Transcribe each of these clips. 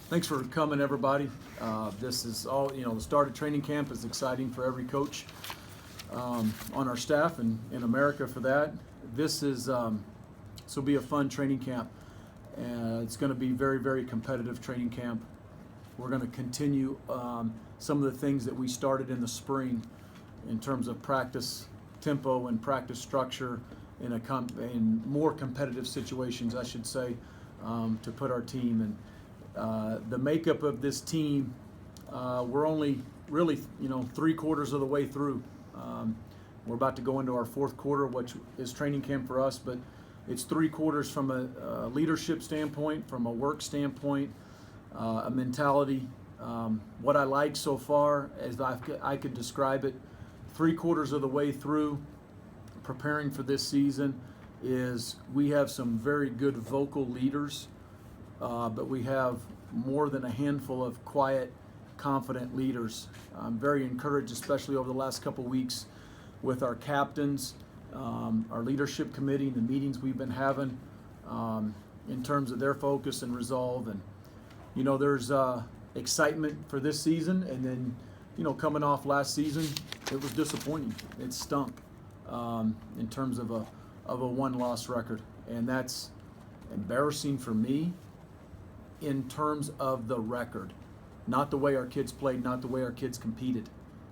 Thanks for coming, everybody. This is all, the start of training camp is exciting for every coach on our staff and in America for that. This will be a fun training camp. And it's going to be very, very competitive training camp. We're going to continue some of the things that we started in the spring in terms of practice tempo and practice structure in more competitive situations, I should say, to put our team in. The makeup of this team, we're only really, 3/4 of the way through. We're about to go into our fourth quarter, which is training camp for us, but it's 3/4 from a leadership standpoint, from a work standpoint, a mentality. What I like so far, as I could describe it, 3/4 of the way through preparing for this season, is we have some very good vocal leaders. But we have more than a handful of quiet, confident leaders. I'm very encouraged, especially over the last couple weeks, with our captains, our leadership committee, and the meetings we've been having in terms of their focus and resolve. And, there's excitement for this season. And then, coming off last season, it was disappointing. It stunk in terms of a one-loss record. And that's embarrassing for me, in terms of the record, not the way our kids played, not the way our kids competed,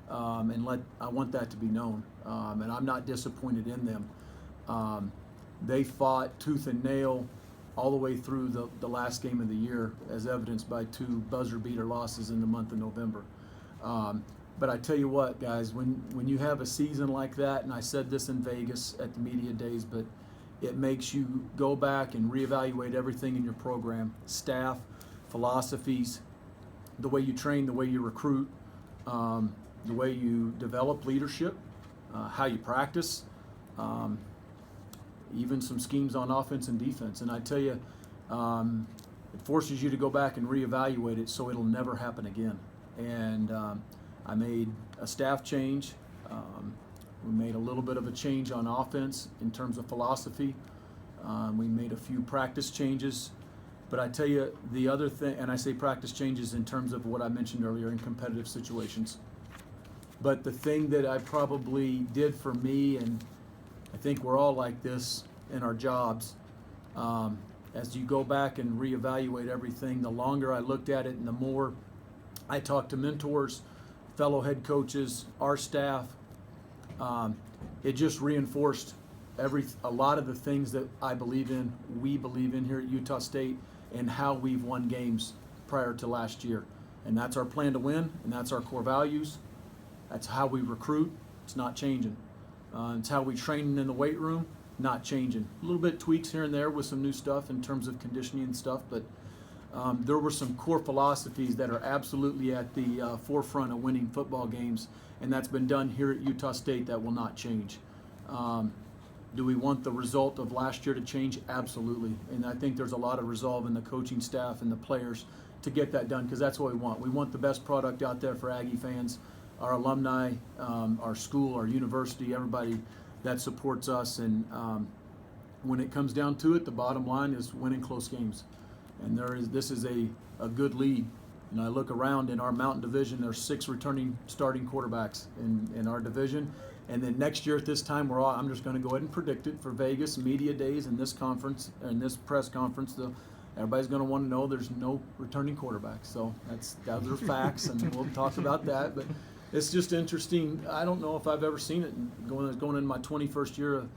I want that to be known, and I'm not disappointed in them. They fought tooth and nail all the way through the last game of the year, as evidenced by 2 buzzer beater losses in the month of November. But I tell you what, guys, when you have a season like that, and I said this in Vegas at the media days, but it makes you go back and reevaluate everything in your program, staff, philosophies, the way you train, the way you recruit, the way you develop leadership, how you practice, even some schemes on offense and defense. And I tell you, it forces you to go back and reevaluate it so it'll never happen again. And I made a staff change. We made a little bit of a change on offense in terms of philosophy. We made a few practice changes. But I tell you, the other thing, and I say practice changes in terms of what I mentioned earlier in competitive situations. But the thing that I probably did for me, and I think we're all like this in our jobs, as you go back and reevaluate everything, the longer I looked at it and the more I talked to mentors, fellow head coaches, our staff, it just reinforced a lot of the things that I believe in, we believe in here at Utah State, and how we've won games prior to last year. And that's our plan to win, and that's our core values. That's how we recruit. It's not changing. It's how we train in the weight room, not changing. A little bit tweaks here and there with some new stuff in terms of conditioning and stuff, but there were some core philosophies that are absolutely at the forefront of winning football games, and that's been done here at Utah State. That will not change. Do we want the result of last year to change? Absolutely. And I think there's a lot of resolve in the coaching staff and the players to get that done, because that's what we want. We want the best product out there for Aggie fans, our alumni, our school, our university, everybody that supports us. And when it comes down to it, the bottom line is winning close games. And this is a good lead. I look around in our Mountain Division, there's 6 returning starting quarterbacks in our division. And then next year at this time, I'm just going to go ahead and predict it for Vegas media days and this conference and this press conference. Everybody's going to want to know there's no returning quarterbacks. So those are facts, and we'll talk about that. But it's just interesting. I don't know if I've ever seen it going in my 21st year of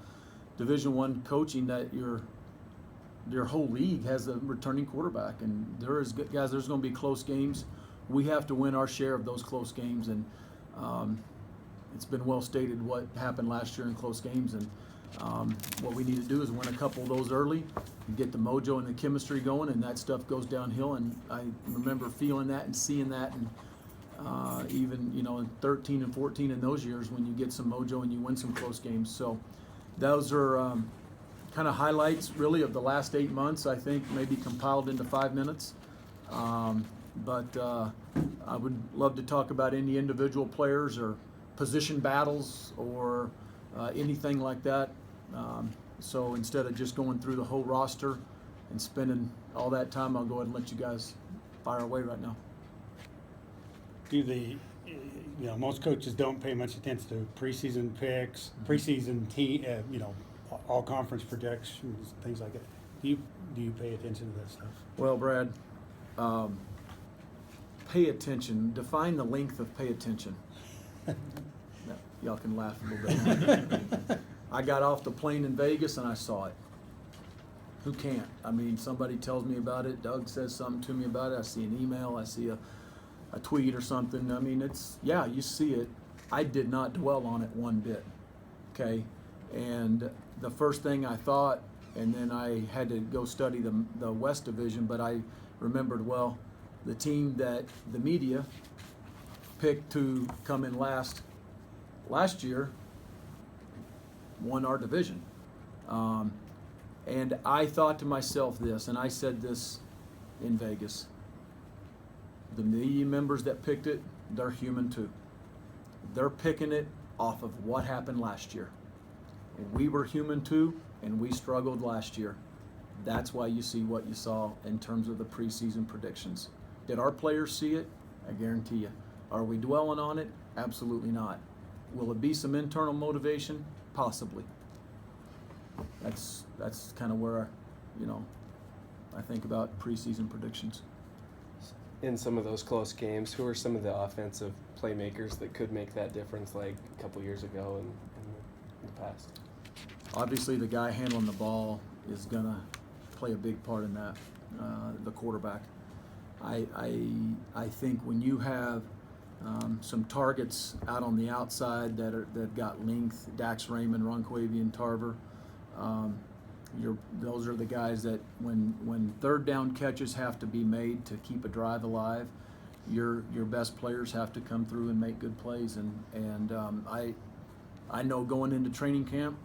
Division I coaching, that your whole league has a returning quarterback. And there's going to be close games. We have to win our share of those close games. And it's been well stated what happened last year in close games. And what we need to do is win a couple of those early and get the mojo and the chemistry going, and that stuff goes downhill. And I remember feeling that and seeing that, and even in 13 and 14 in those years, when you get some mojo and you win some close games. So those are kind of highlights really of the last 8 months, I think, maybe compiled into 5 minutes. But I would love to talk about any individual players or position battles or anything like that. So instead of just going through the whole roster and spending all that time, I'll go ahead and let you guys fire away right now. Most coaches don't pay much attention to preseason picks, preseason team, all conference projections, things like that. Do you pay attention to that stuff? Well, Brad, pay attention. Define the length of pay attention. No, y'all can laugh a little bit. I got off the plane in Vegas and I saw it. Who can't? I mean, somebody tells me about it. Doug says something to me about it. I see an email. I see a tweet or something. I mean, you see it. I did not dwell on it one bit. Okay? And the first thing I thought, and then I had to go study the West Division, but I remembered, well, the team that the media picked to come in last year won our division. And I thought to myself this, and I said this in Vegas: the media members that picked it, they're human too. They're picking it off of what happened last year. And we were human too, and we struggled last year. That's why you see what you saw in terms of the preseason predictions. Did our players see it? I guarantee you. Are we dwelling on it? Absolutely not. Will it be some internal motivation? Possibly. That's kind of where, I think about preseason predictions. In some of those close games, who are some of the offensive playmakers that could make that difference, like a couple years ago in the past? Obviously, the guy handling the ball is going to play a big part in that, the quarterback. I think when you have some targets out on the outside that got length, Dax Raymond, Ronquavian Tarver, those are the guys that when third down catches have to be made to keep a drive alive, your best players have to come through and make good plays. And I know going into training camp,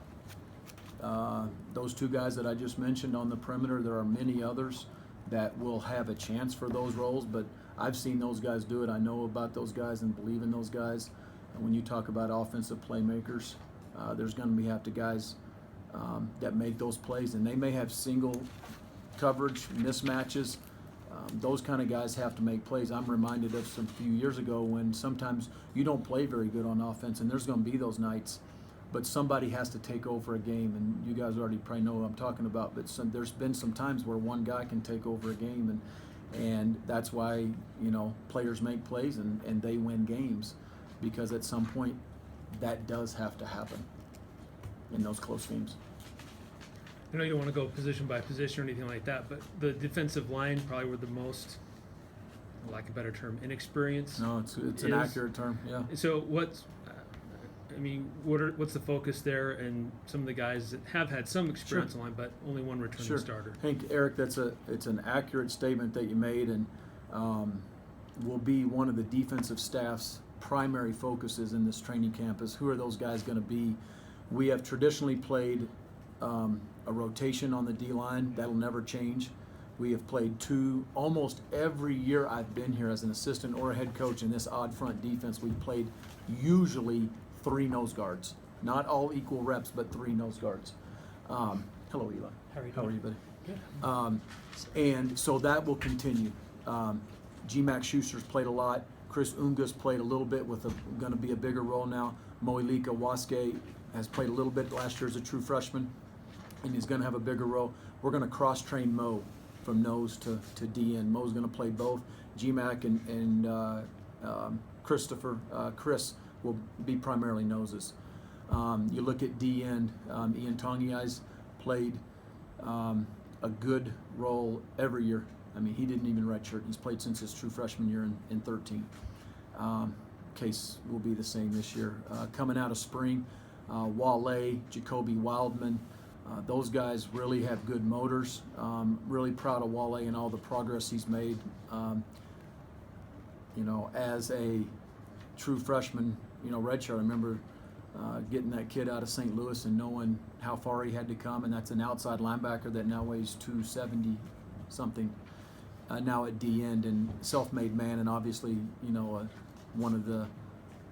those two guys that I just mentioned on the perimeter, there are many others that will have a chance for those roles, but I've seen those guys do it. I know about those guys and believe in those guys. And when you talk about offensive playmakers, there's going to have to guys that make those plays, and they may have single coverage mismatches. Those kind of guys have to make plays. I'm reminded of some few years ago when sometimes you don't play very good on offense, and there's going to be those nights, but somebody has to take over a game, and you guys already probably know what I'm talking about, but there's been some times where one guy can take over a game, and that's why, players make plays and they win games, because at some point that does have to happen in those close games. I know you don't want to go position by position or anything like that, but the defensive line probably were the most, for lack of a better term, inexperienced. No, it's an accurate term, yeah. So what's the focus there, and some of the guys that have had some experience on line, but only one returning starter? Hank, Eric, it's an accurate statement that you made, and will be one of the defensive staff's primary focuses in this training camp is who are those guys going to be. We have traditionally played a rotation on the D-line. That'll never change. We have played two almost every year I've been here as an assistant or a head coach in this odd front defense. We've played usually 3 nose guards. Not all equal reps, but 3 nose guards. Hello, Eli. How are you, buddy? Good. And so that will continue. G-Mac Schuster's played a lot. Chris Unga's played a little bit with going to be a bigger role now. Moilika Waske has played a little bit last year as a true freshman, and he's going to have a bigger role. We're going to cross-train Mo from nose to DN. Mo's going to play both. G-Mac and Chris will be primarily noses. You look at DN, Ian Tongiai's played a good role every year. I mean, he didn't even redshirt. He's played since his true freshman year in 13. Case will be the same this year. Coming out of spring, Wale, Jacoby Wildman, those guys really have good motors. Really proud of Wale and all the progress he's made. As a true freshman, redshirt, I remember getting that kid out of St. Louis and knowing how far he had to come, and that's an outside linebacker that now weighs 270 something. Now at D end, and self-made man, and obviously one of the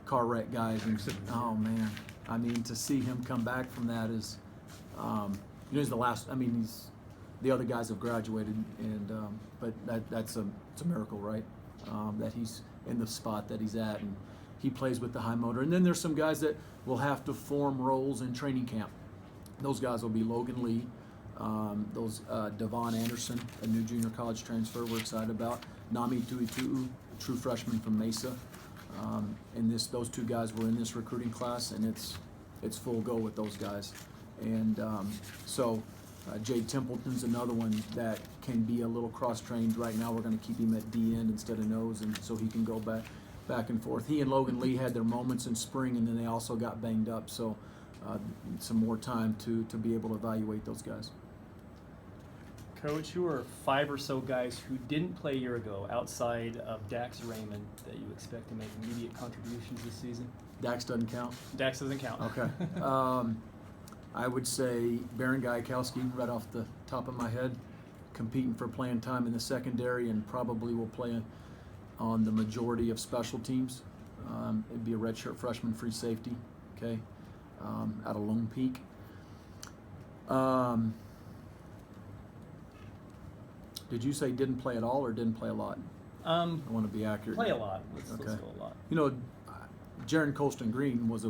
car wreck guys. And, oh man, I mean, to see him come back from that is, he's the last. I mean, he's the other guys have graduated, and but it's a miracle, right? That he's in the spot that he's at, and he plays with the high motor. And then there's some guys that will have to form roles in training camp. Those guys will be Logan Lee, Devon Anderson, a new junior college transfer we're excited about, Nami Tuituu, a true freshman from Mesa. And those two guys were in this recruiting class, and it's full go with those guys. And Jade Templeton's another one that can be a little cross-trained. Right now we're going to keep him at D end instead of nose, and so he can go back and forth. He and Logan Lee had their moments in spring, and then they also got banged up, so some more time to be able to evaluate those guys. Coach, who are 5 or so guys who didn't play a year ago outside of Dax Raymond that you expect to make immediate contributions this season? Dax doesn't count? Dax doesn't count. Okay. I would say Baron Gajkowski, right off the top of my head, competing for playing time in the secondary, and probably will play on the majority of special teams. It'd be a redshirt freshman free safety, okay, out of Lone Peak. Did you say didn't play at all or didn't play a lot? I want to be accurate. Play a lot. Let's Okay. go a lot. You know, Jaron Colston Green was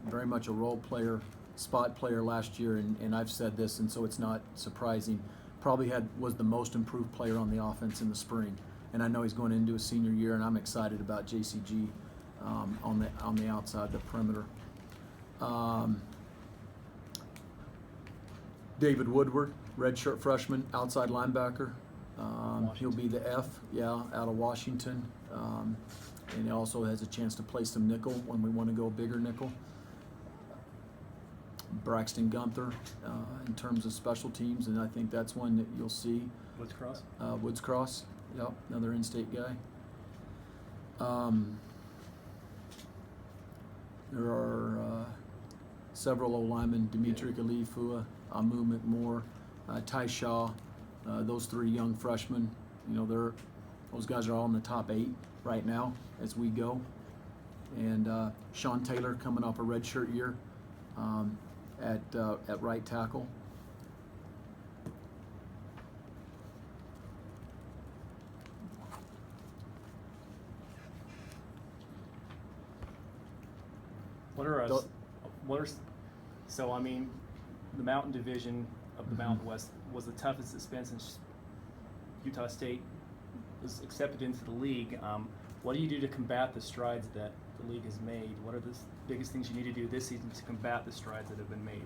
very much a role player, spot player last year, and I've said this, and so it's not surprising. Probably was the most improved player on the offense in the spring, and I know he's going into his senior year, and I'm excited about JCG on the outside, the perimeter. David Woodward, redshirt freshman, outside linebacker. He'll be the F, out of Washington. And he also has a chance to play some nickel when we want to go bigger nickel. Braxton Gunther, in terms of special teams, and I think that's one that you'll see. Woods Cross? Woods Cross, another in-state guy. There are several O-linemen, Dimitri Kalifua, Amu McMore, Ty Shaw, those 3 young freshmen. Those guys are all in the top 8 right now as we go. And Sean Taylor coming off a redshirt year at right tackle. So I mean, the Mountain Division of the Mountain West was the toughest it's been since Utah State was accepted into the league. What do you do to combat the strides that the league has made? What are the biggest things you need to do this season to combat the strides that have been made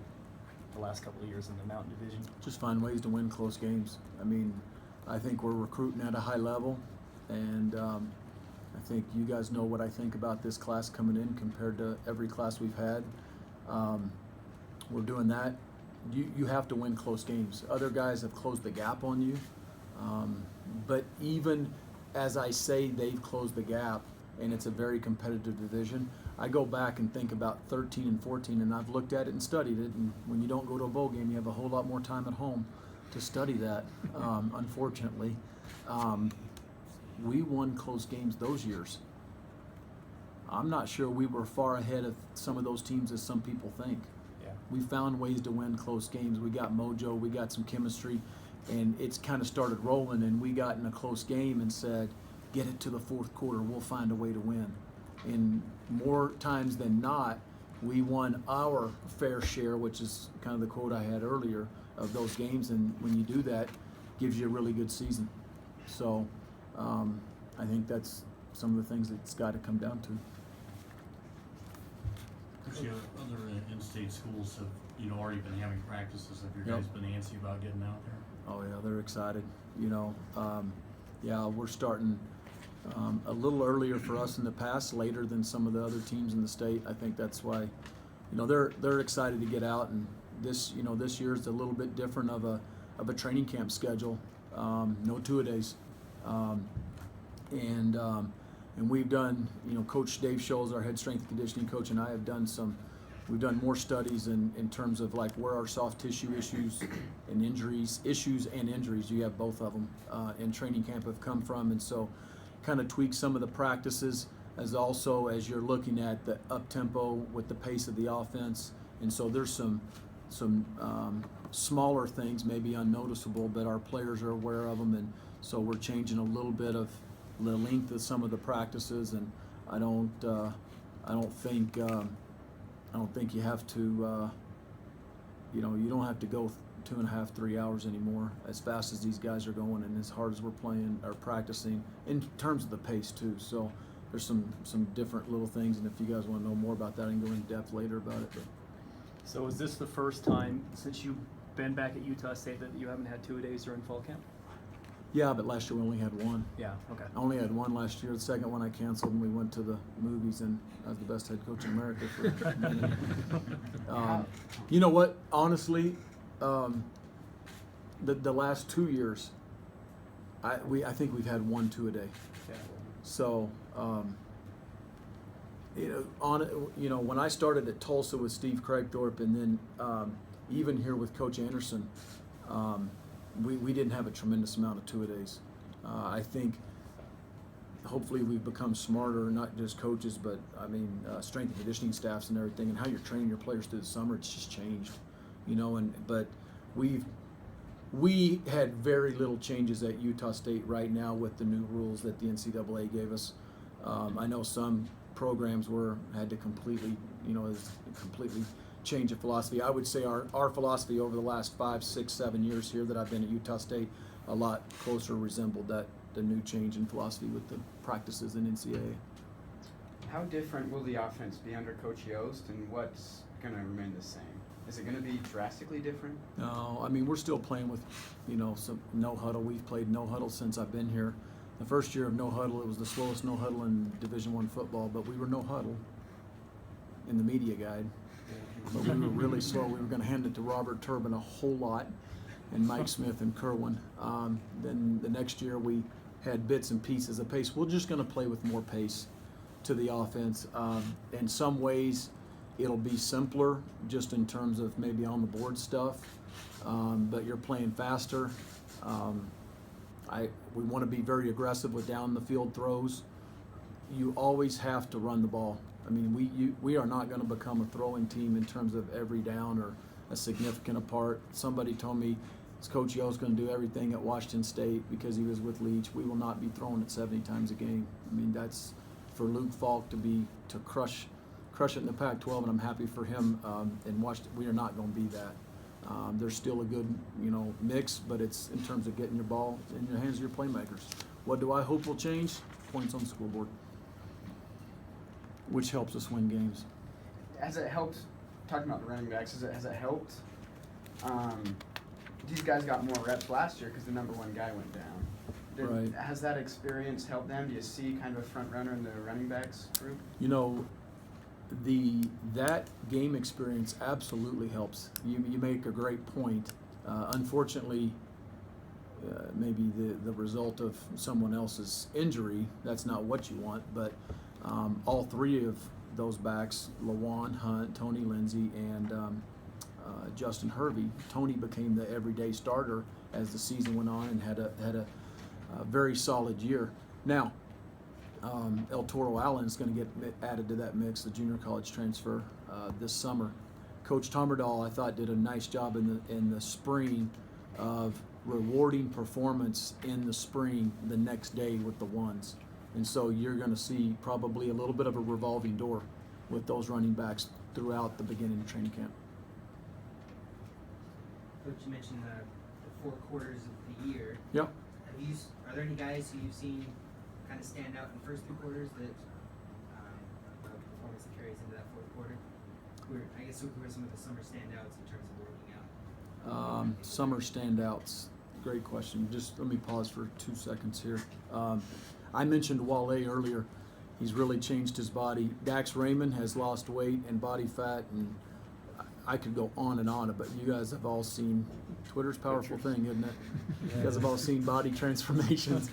the last couple of years in the Mountain Division? Just find ways to win close games. I mean, I think we're recruiting at a high level, and I think you guys know what I think about this class coming in compared to every class we've had. We're doing that. You have to win close games. Other guys have closed the gap on you, but even as I say they've closed the gap, and it's a very competitive division, I go back and think about 13 and 14, and I've looked at it and studied it, and when you don't go to a bowl game, you have a whole lot more time at home to study that, unfortunately. We won close games those years. I'm not sure we were far ahead of some of those teams as some people think. Yeah. We found ways to win close games. We got mojo, we got some chemistry, and it's kind of started rolling, and we got in a close game and said, get it to the fourth quarter, we'll find a way to win. And more times than not, we won our fair share, which is kind of the quote I had earlier, of those games, and when you do that, gives you a really good season. So I think that's some of the things it's got to come down to. Actually, other in-state schools have, already been having practices. Have your guys been antsy about getting out there? Oh yeah, they're excited. We're starting a little earlier for us in the past, later than some of the other teams in the state. I think that's why, they're excited to get out, and this year is a little bit different of a training camp schedule. No two-a-days. And we've done, Coach Dave Scholes, our head strength and conditioning coach, and I have done we've done more studies in terms of like where our soft tissue issues and injuries, you have both of them in training camp have come from, and so kind of tweak some of the practices as you're looking at the up tempo with the pace of the offense, and so there's some smaller things, maybe unnoticeable, but our players are aware of them, and so we're changing a little bit of the length of some of the practices. And I don't think you have to, you don't have to go 2.5, 3 hours anymore, as fast as these guys are going and as hard as we're playing or practicing, in terms of the pace too. So there's some different little things, and if you guys want to know more about that, I can go in depth later about it. But So is this the first time since you've been back at Utah State that you haven't had 2-a-days during fall camp? yeah, but last year we only had one. Yeah, okay. I only had one last year. The second one I canceled, and we went to the movies, and I was the best head coach in America for a minute. You know what? Honestly, the last 2 years, I think we've had 1 2-a-day. Yeah. So, when I started at Tulsa with Steve Kreipdorp, and then even here with Coach Anderson, we didn't have a tremendous amount of 2-a-days. I think hopefully we've become smarter, not just coaches, but strength and conditioning staffs and everything, and how you're training your players through the summer. It's just changed, but we had very little changes at Utah State right now with the new rules that the NCAA gave us. I know some programs had to completely change of philosophy. I would say our philosophy over the last 5, 6, 7 years here that I've been at Utah State a lot closer resembled the new change in philosophy with the practices in NCAA. How different will the offense be under Coach Yost, and what's going to remain the same? Is it going to be drastically different? No, we're still playing with, some no huddle. We've played no huddle since I've been here. The first year of no huddle, it was the slowest no huddle in Division I football, but we were no huddle in the media guide. But we were really slow. We were going to hand it to Robert Turbin a whole lot, and Mike Smith and Kerwin. Then the next year we had bits and pieces of pace. We're just going to play with more pace to the offense. In some ways, it'll be simpler just in terms of maybe on the board stuff, but you're playing faster. We want to be very aggressive with down the field throws. You always have to run the ball. We are not going to become a throwing team in terms of every down or a significant part. Somebody told me Coach Yo's going to do everything at Washington State because he was with Leach. We will not be throwing it 70 times a game. That's for Luke Falk to crush it in the Pac-12, and I'm happy for him. In Washington, we are not going to be that. There's still a good, mix, but it's in terms of getting your ball in the hands of your playmakers. What do I hope will change? Points on the scoreboard, which helps us win games. Has it helped, talking about the running backs, has it helped? These guys got more reps last year because the number 1 guy went down. Right. Has that experience helped them? Do you see kind of a front runner in the running backs group? That game experience absolutely helps. You make a great point. Unfortunately, maybe the result of someone else's injury, that's not what you want, but all 3 of those backs, Lawan Hunt, Tony Lindsay, and Justin Hervey. Tony became the everyday starter as the season went on and had a very solid year. Now, El Toro Allen is going to get added to that mix, the junior college transfer this summer. Coach Tommerdahl, I thought, did a nice job in the spring of rewarding performance in the spring the next day with the ones. And so you're going to see probably a little bit of a revolving door with those running backs throughout the beginning of training camp. Coach, you mentioned the 4 quarters of the year. Yep. Are there any guys who you've seen kind of stand out in the first 3 quarters that performance that carries into that 4th quarter? Who are some of the summer standouts in terms of working out? Summer standouts, great question. Just let me pause for 2 seconds here. I mentioned Wale earlier. He's really changed his body. Dax Raymond has lost weight and body fat, and I could go on and on, but you guys have all seen, Twitter's a powerful thing, isn't it? You guys have all seen body transformations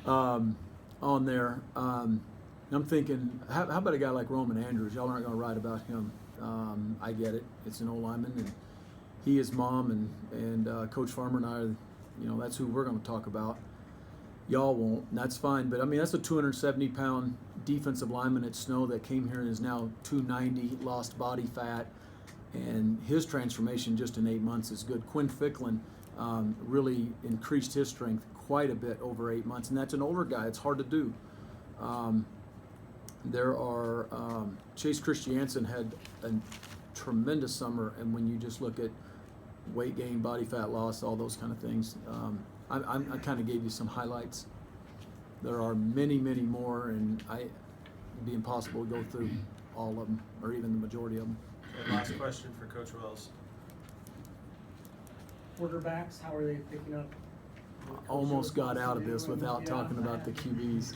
on there. I'm thinking, how about a guy like Roman Andrews? Y'all aren't going to write about him. I get it. It's an old lineman, and he, his mom, and Coach Farmer and I, that's who we're going to talk about. Y'all won't, and that's fine. But, that's a 270-pound defensive lineman at Snow that came here and is now 290, lost body fat, and his transformation just in 8 months is good. Quinn Ficklin really increased his strength quite a bit over 8 months, and that's an older guy. It's hard to do. There are Chase Christiansen had a tremendous summer, and when you just look at weight gain, body fat loss, all those kind of things, I kind of gave you some highlights. There are many, many more, and it'd be impossible to go through all of them, or even the majority of them. Okay, last question for Coach Wells. Quarterbacks, how are they picking up? Almost got out of this without Yeah. talking about the QBs.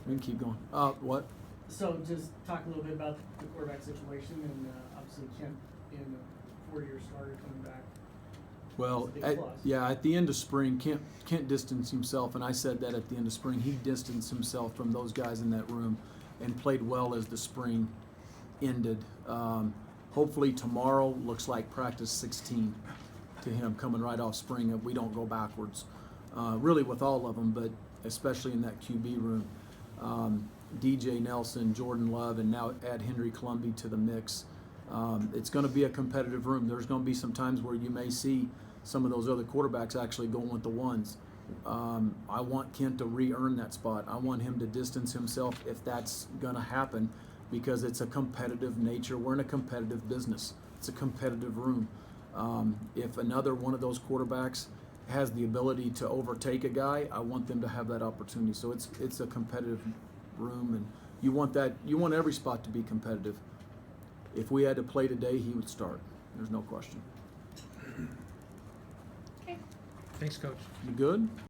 We can keep going. What? So just talk a little bit about the quarterback situation, and obviously Kent being a 4-year starter coming back. Well, That's a big plus. at the end of spring, Kent distanced himself, and I said that at the end of spring. He distanced himself from those guys in that room and played well as the spring ended. Hopefully tomorrow looks like practice 16 to him coming right off spring. We don't go backwards, really with all of them, but especially in that QB room. DJ Nelson, Jordan Love, and now add Henry Columby to the mix. It's going to be a competitive room. There's going to be some times where you may see some of those other quarterbacks actually going with the ones. I want Kent to re-earn that spot. I want him to distance himself if that's going to happen, because it's a competitive nature. We're in a competitive business. It's a competitive room. If another one of those quarterbacks has the ability to overtake a guy, I want them to have that opportunity. So it's a competitive room, and you want that. You want every spot to be competitive. If we had to play today, he would start. There's no question. Thanks, Coach. You good?